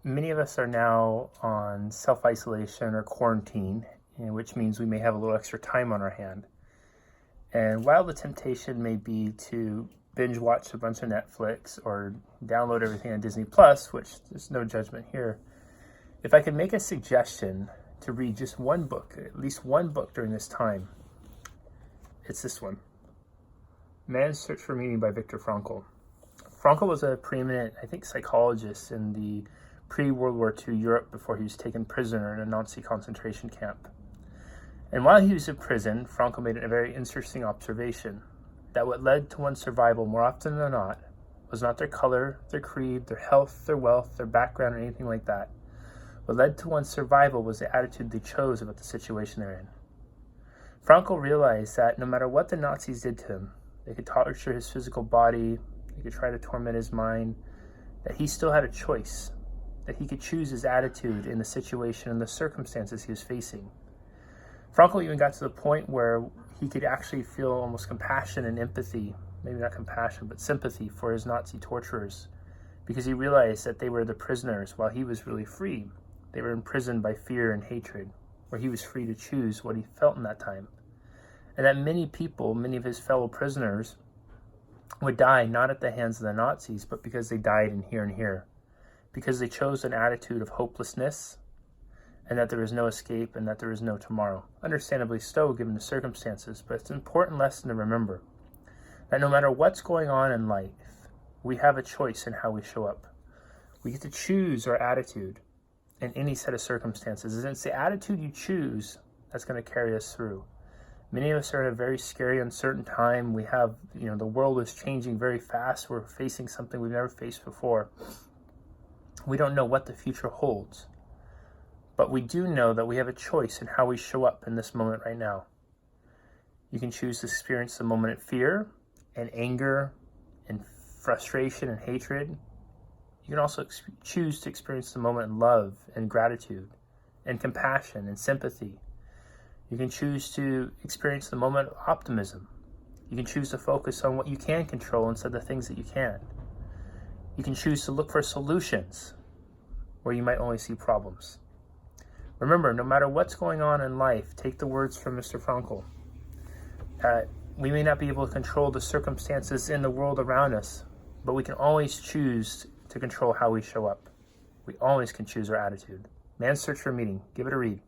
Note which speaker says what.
Speaker 1: Many of us are now on self-isolation or quarantine, which means we may have a little extra time on our hand. And while the temptation may be to binge watch a bunch of Netflix or download everything on Disney Plus, which there's no judgment here, if I could make a suggestion to read just one book, at least one book during this time, it's this one, Man's Search for Meaning by Viktor Frankl. Frankel was a preeminent, psychologist in the pre-World War II Europe before he was taken prisoner in a Nazi concentration camp. And while he was in prison, Frankel made a very interesting observation, that what led to one's survival more often than not was not their color, their creed, their health, their wealth, their background, or anything like that. What led to one's survival was the attitude they chose about the situation they're in. Frankel realized that no matter what the Nazis did to him, they could torture his physical body, they could try to torment his mind, that he still had a choice, that he could choose his attitude in the situation and the circumstances he was facing. Frankel even got to the point where he could actually feel almost compassion and empathy, maybe not compassion, but sympathy for his Nazi torturers, because he realized that they were the prisoners while he was really free. They were imprisoned by fear and hatred, where he was free to choose what he felt in that time. And that many people, many of his fellow prisoners, would die not at the hands of the Nazis, but because they died in here and here, because they chose an attitude of hopelessness, and that there is no escape, and that there is no tomorrow. Understandably so, given the circumstances, but it's an important lesson to remember, that no matter what's going on in life, we have a choice in how we show up. We get to choose our attitude in any set of circumstances, and it's the attitude you choose that's going to carry us through. Many of us are in a very scary, uncertain time. We have, the world is changing very fast. We're facing something we've never faced before. We don't know what the future holds. But we do know that we have a choice in how we show up in this moment right now. You can choose to experience the moment of fear and anger and frustration and hatred. You can also choose to experience the moment of love and gratitude and compassion and sympathy. You can choose to experience the moment of optimism. You can choose to focus on what you can control instead of the things that you can't. You can choose to look for solutions where you might only see problems. Remember, no matter what's going on in life, take the words from Mr. Frankl. We may not be able to control the circumstances in the world around us, but we can always choose to control how we show up. We always can choose our attitude. Man's Search for Meaning. Give it a read.